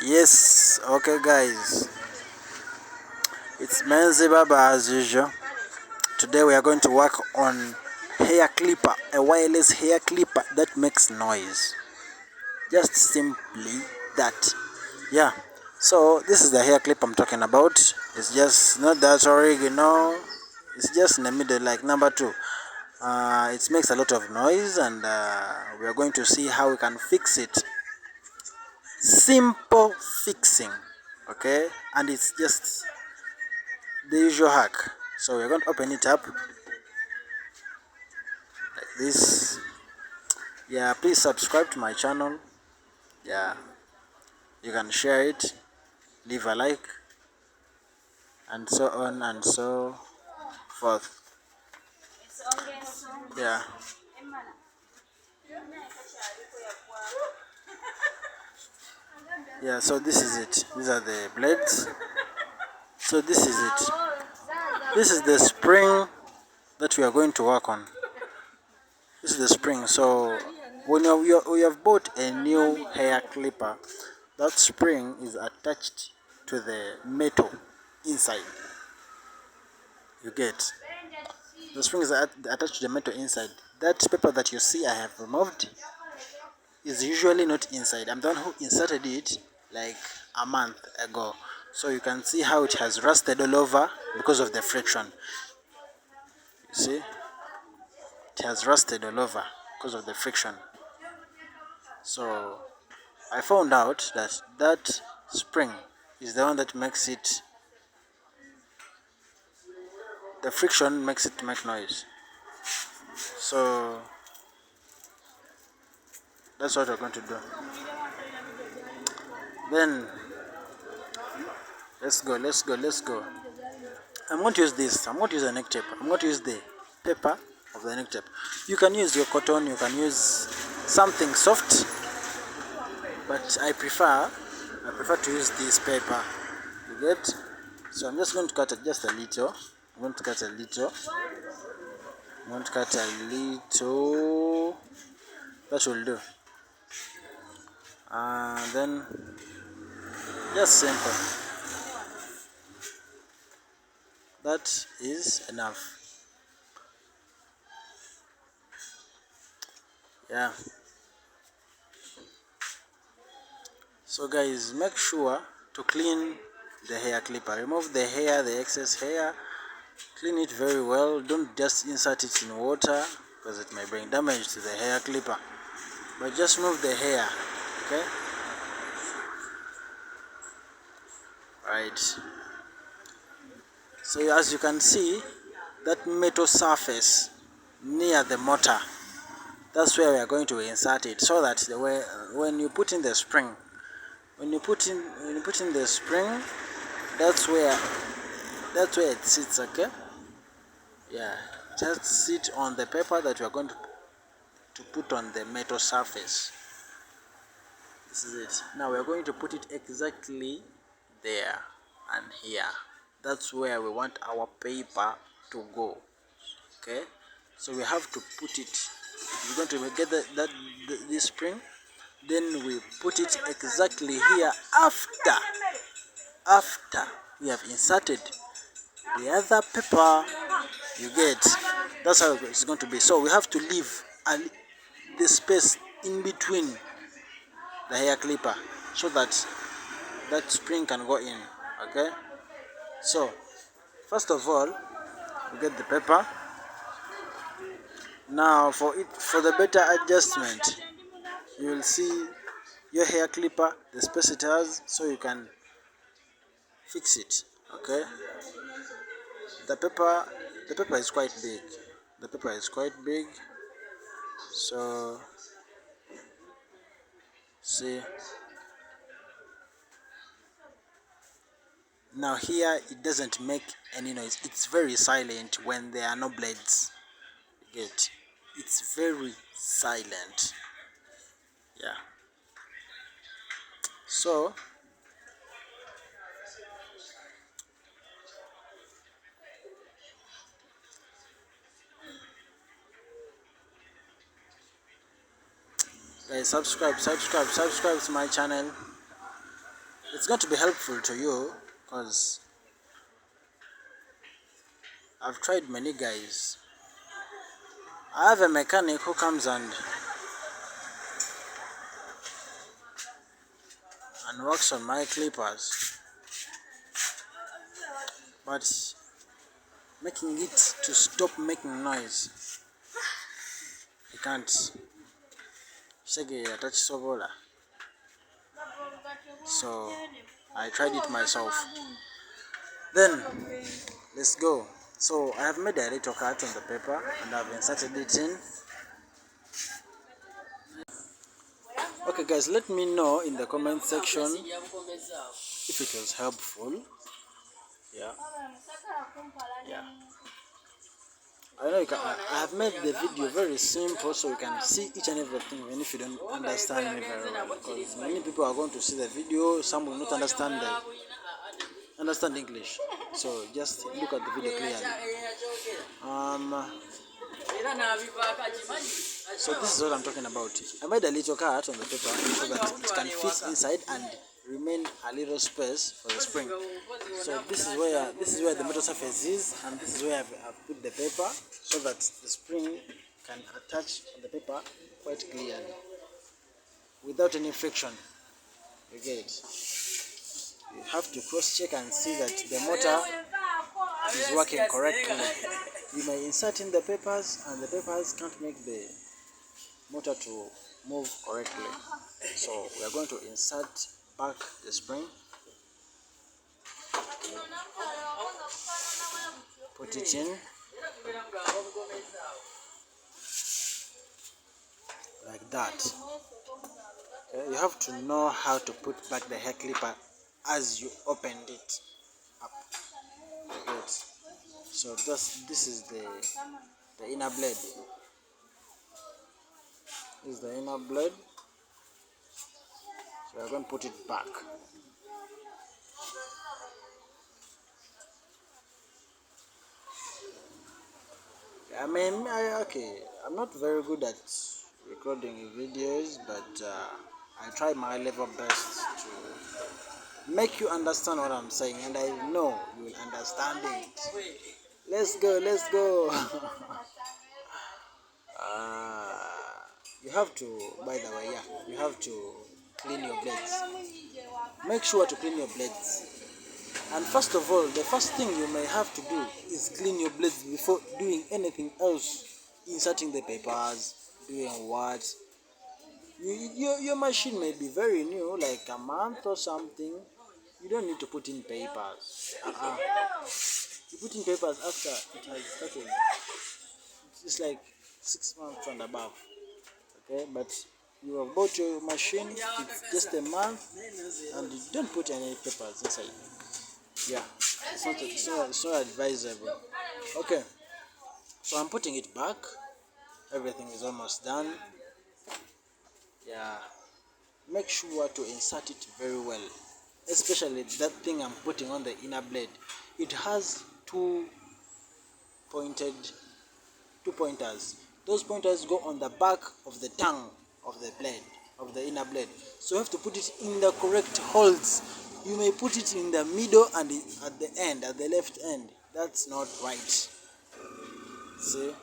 Yes, okay guys, it's Menzi Baba as usual. Today we are going to work on hair clipper, a wireless hair clipper that makes noise. Just simply that. Yeah. So this is the hair clip I'm talking about. It's just not that original. It's just in the middle like number two. It makes a lot of noise and we are going to see how we can fix it. Simple fixing. Okay, and it's just the usual hack. So we're going to open it up like this. Yeah, please subscribe to my channel. Yeah, you can share it, leave a like, and so on and so forth. Yeah, yeah, so this is it. These are the blades. So this is it. This is the spring that we are going to work on. This is the spring. So when we have bought a new hair clipper, that spring is attached to the metal inside. You get the spring is attached to the metal inside. That paper that you see I have removed is usually not inside. I'm the one who inserted it like a month ago. So you can see how it has rusted all over because of the friction. You see, it has rusted all over because of the friction. So I found out that that spring is the one that makes it, the friction makes it make noise. So that's what we're going to do. Then let's go. I'm going to use this. I'm going to use a neck tape. I'm going to use the paper of the neck tape. You can use your cotton, you can use something soft, but I prefer to use this paper. You get? So I'm just going to cut it just a little. I'm going to cut a little. I'm going to cut a little. That will do. Then just simple. That is enough. Yeah. So guys, make sure to clean the hair clipper. Remove the hair, the excess hair. Clean it very well. Don't just insert it in water because it may bring damage to the hair clipper. But just remove the hair. Okay? Right. So as you can see, that metal surface near the motor, that's where we are going to insert it so that the way when you put in the spring, when you put in the spring, that's where it sits. Okay? Yeah, just sit on the paper that we are going to put on the metal surface. This is it. Now we are going to put it exactly there and here. That's where we want our paper to go. Okay, so we have to put it. We're going to get this spring, then we put it exactly here after we have inserted the other paper. You get? That's how it's going to be. So we have to leave the space in between the hair clipper so that that spring can go in. Okay, so first of all we get the paper. Now for the better adjustment, you will see your hair clipper, the space it has, so you can fix it. Okay, the paper is quite big. The paper is quite big. So see, now here it doesn't make any noise. It's very silent when there are no blades. You get? It's very silent. Yeah. So guys, subscribe to my channel. it's going to be helpful to you because I've tried many guys. I have a mechanic who comes and works on my clippers, but making it to stop making noise, he can't. So I tried it myself. Then let's go. So I have made a little cut on the paper and I've inserted it in. Okay guys, let me know in the comment section if it was helpful. Yeah. I know I have made the video very simple so you can see each and everything even if you don't understand me very well, because many people are going to see the video, some will not understand English. So just look at the video clearly. So this is what I'm talking about. I made a little cut on the paper so that it can fit inside and remain a little space for the spring. So this is where the metal surface is, and this is where I've put the paper so that the spring can attach on the paper quite clearly without any friction. You get it? You have to cross check and see that the motor is working correctly. You may insert in the papers and the papers can't make the motor to move correctly. So we are going to insert back the spring, put it in like that. Okay, you have to know how to put back the hair clipper as you opened it up. Good. So this is the inner blade. This is the inner blade. So we're going to put it back. I'm not very good at recording videos, but I try my level best to make you understand what I'm saying, and I know you will understand it. Let's go. You have to, by the way, you have to clean your blades. Make sure to clean your blades. And first of all, the first thing you may have to do is clean your blades before doing anything else. Inserting the papers, doing what? Your machine may be very new, like a month or something. You don't need to put in papers. You put in papers after it has started. It's like 6 months and above. Okay, but you have bought your machine, it's just a month, and you don't put any papers inside. Yeah, it's not advisable. Okay, so I'm putting it back. Everything is almost done. Yeah, make sure to insert it very well, especially that thing I'm putting on the inner blade. It has two pointers. Those pointers go on the back of the tongue of the blade, of the inner blade. So you have to put it in the correct holes. You may put it in the middle and at the end, at the left end. That's not right. See?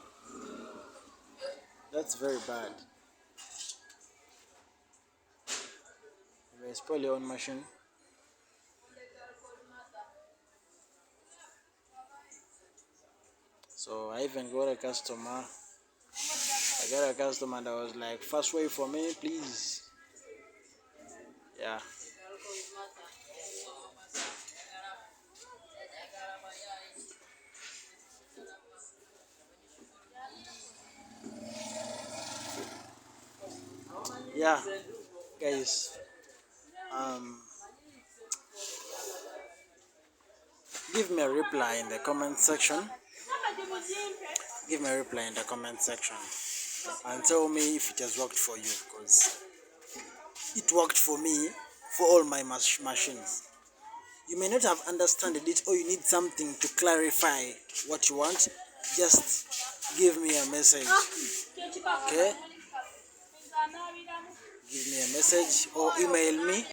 That's very bad. You may spoil your own machine. So I even got a customer. I got a customer that was like, fast way for me, please. Yeah. Yeah, guys. Give me a reply in the comment section. Give me a reply in the comment section and tell me if it has worked for you, because it worked for me for all my machines. You may not have understood it, or you need something to clarify what you want. Just give me a message. Okay? Give me a message or email me.